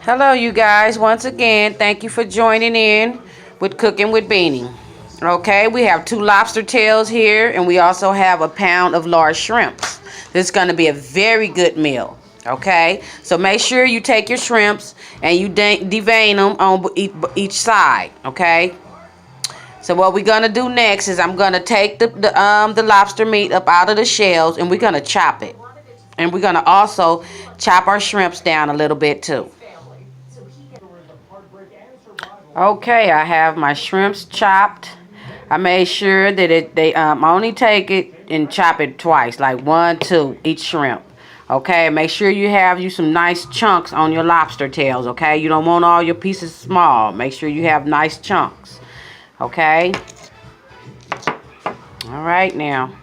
Hello, you guys. Once again, thank you for joining in with Cooking with Beanie. Okay, we have 2 lobster tails here, and we also have a pound of large shrimps. This is going to be a very good meal. Okay, so make sure you take your shrimps and you devein them on each side. Okay, so what we're gonna do next is I'm gonna take the lobster meat up out of the shells, and we're gonna chop it, and we're gonna also chop our shrimps down a little bit too. Okay, I have my shrimps chopped. I made sure that they only take it and chop it twice, like 1, 2 each shrimp. Okay, make sure you have some nice chunks on your lobster tails. Okay, you don't want all your pieces small. Make sure you have nice chunks. Okay. All right now.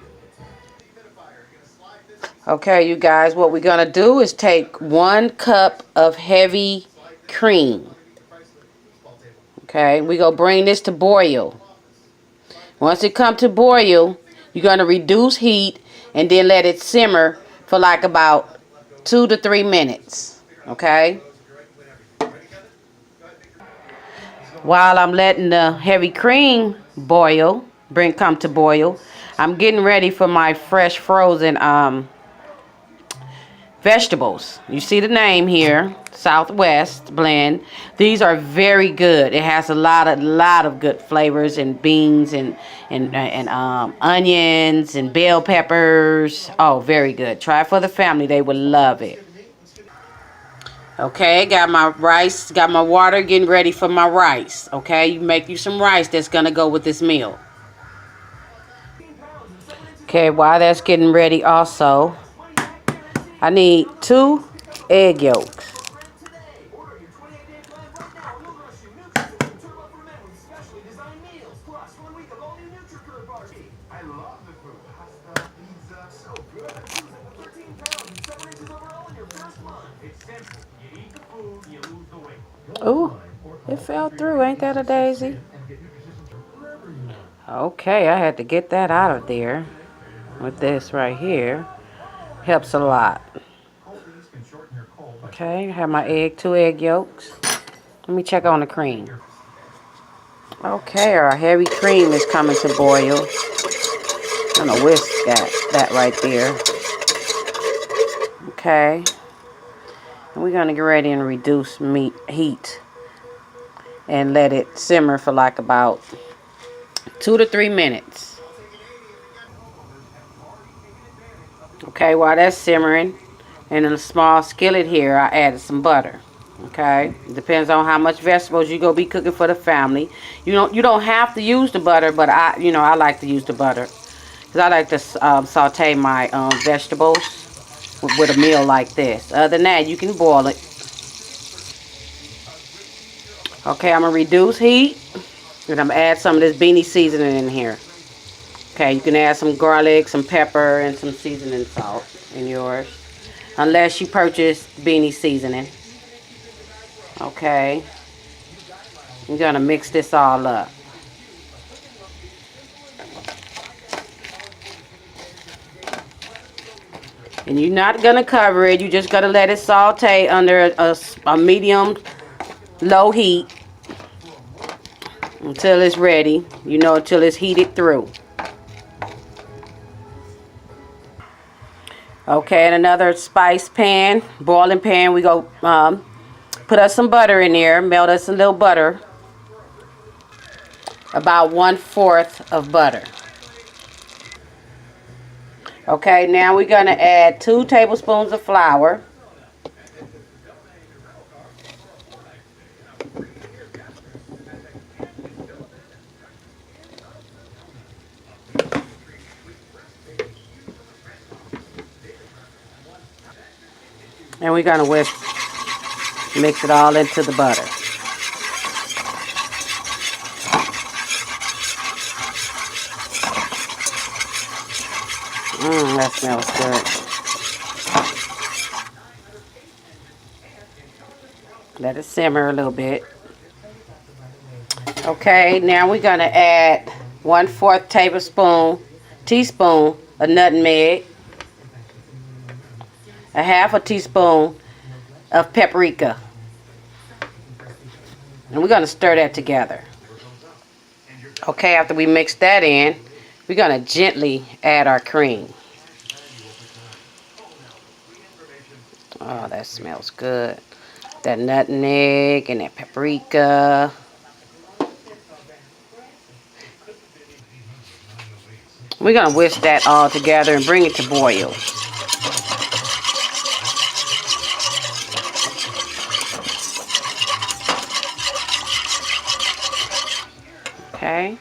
Okay, you guys, what we're gonna do is take 1 cup of heavy cream. Okay, we gonna bring this to boil. Once it come to boil, you're gonna reduce heat and then let it simmer for like about 2 to 3 minutes. Okay. While I'm letting the heavy cream come to boil, I'm getting ready for my fresh frozen vegetables. You see the name here, Southwest blend. These are very good. It has a lot of good flavors, and beans and onions and bell peppers. Oh, very good. Try it for the family. They would love it. Okay, got my rice, got my water, getting ready for my rice. Okay, you make you some rice that's gonna go with this meal. Okay, while that's getting ready also, I need 2 egg yolks. Ooh, it fell through. Ain't that a daisy? Okay, I had to get that out of there with this right here. Helps a lot. Okay, I have my 2 egg yolks. Let me check on the cream. Okay, our heavy cream is coming to boil. I'm gonna whisk that right there. Okay. And we're gonna get ready and reduce heat and let it simmer for like about 2 to 3 minutes. Okay, while that's simmering, in a small skillet here, I added some butter. Okay, depends on how much vegetables you're gonna be cooking for the family. You don't have to use the butter, but I like to use the butter because I like to saute my vegetables with a meal like this. Other than that, you can boil it. Okay, I'm gonna reduce heat, and I'm gonna add some of this beanie seasoning in here. Okay, you can add some garlic, some pepper, and some seasoning salt in yours, unless you purchase beanie seasoning. Okay, I'm gonna mix this all up. And you're not gonna cover it, you're just gonna let it saute under a medium low heat until it's ready, until it's heated through. Okay, in another spice pan, boiling pan, we go put us some butter in there, melt us a little butter, about 1/4 of butter. Okay, now we're gonna add 2 tablespoons of flour. And we're gonna mix it all into the butter. That smells good. Let it simmer a little bit. Okay, now we're gonna add 1/4 teaspoon of nutmeg, a 1/2 teaspoon of paprika, And we're going to stir that together. Okay, after we mix that in, we're going to gently add our cream. Oh, that smells good. That nutmeg and that paprika. We're going to whisk that all together and bring it to boil. Okay.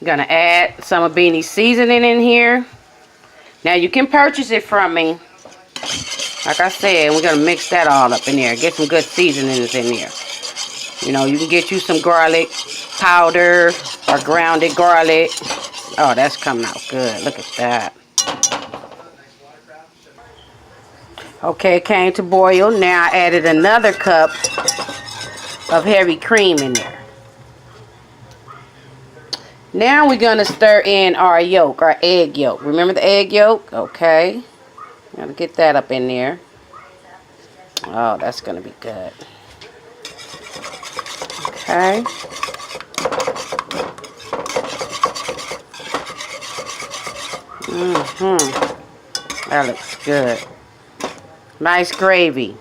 I'm going to add some of Beanie's seasoning in here. Now you can purchase it from me. Like I said, we're going to mix that all up in there. Get some good seasonings in there. You know, you can get you some garlic powder or grounded garlic. Oh, that's coming out good. Look at that. Okay, it came to boil. Now I added another cup of heavy cream in there. Now we're going to stir in our yolk, our egg yolk. Remember the egg yolk? Okay. Gotta get that up in there. Oh, that's going to be good. Okay. That looks good. Nice gravy.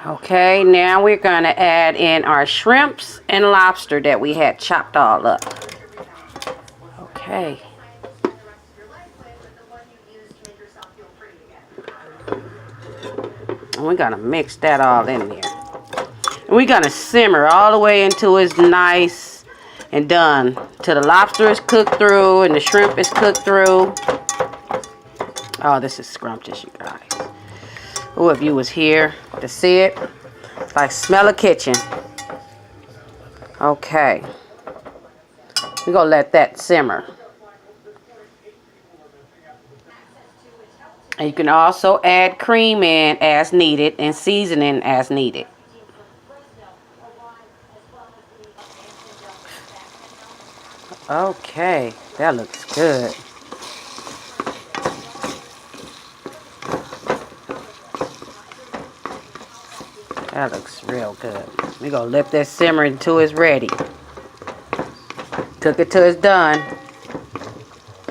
Okay, now we're going to add in our shrimps and lobster that we had chopped all up. Okay. And we're going to mix that all in there. And we're going to simmer all the way until it's nice and done. Till the lobster is cooked through and the shrimp is cooked through. Oh, this is scrumptious, you guys. Oh, if you was here to see it, it's like smell a kitchen. Okay. We're going to let that simmer. And you can also add cream in as needed and seasoning as needed. Okay, that looks good. That looks real good. We're going to let that simmer until it's ready. Cook it till it's done.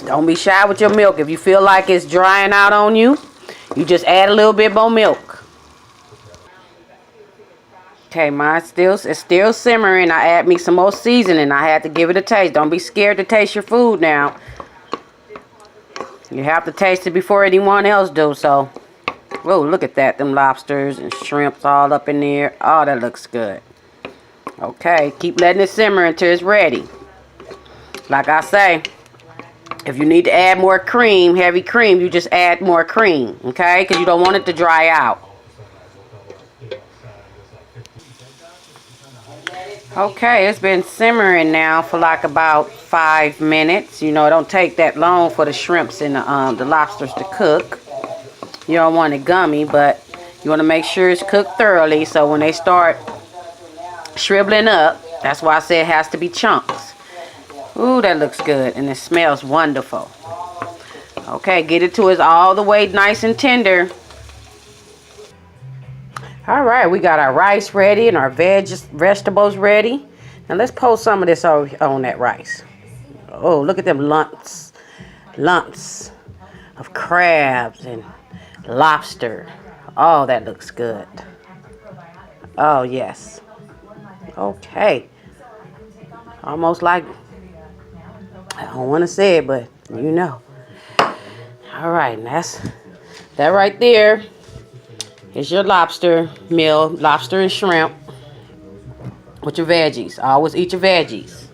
Don't be shy with your milk. If you feel like it's drying out on you, you just add a little bit more milk. Okay, it's still simmering. I add me some more seasoning. I had to give it a taste. Don't be scared to taste your food now. You have to taste it before anyone else do, so. Whoa, look at that. Them lobsters and shrimps all up in there. Oh, that looks good. Okay, keep letting it simmer until it's ready. Like I say, if you need to add more cream, heavy cream, you just add more cream, okay? Because you don't want it to dry out. Okay, it's been simmering now for like about 5 minutes. You know, it don't take that long for the shrimps and the lobsters to cook. You don't want it gummy, but you want to make sure it's cooked thoroughly. So when they start shriveling up, that's why I say it has to be chunks. Ooh, that looks good, and it smells wonderful. Okay, get it to us all the way nice and tender. All right, we got our rice ready and our vegetables ready. Now let's pour some of this on that rice. Oh, look at them lumps of crabs and lobster. Oh, that looks good. Oh, yes. Okay. Almost like, I don't want to say it, but you know. All right, and that's that right there. Here's your lobster meal, lobster and shrimp with your veggies. Always eat your veggies.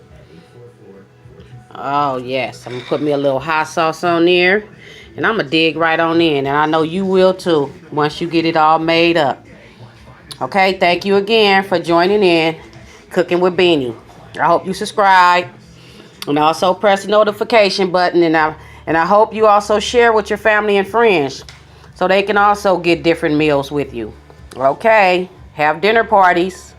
Oh, yes. I'm going to put me a little hot sauce on there. And I'm going to dig right on in. And I know you will too once you get it all made up. Okay, thank you again for joining in Cooking with Beanie. I hope you subscribe. And also press the notification button. And I hope you also share with your family and friends, so they can also get different meals with you. Okay, have dinner parties.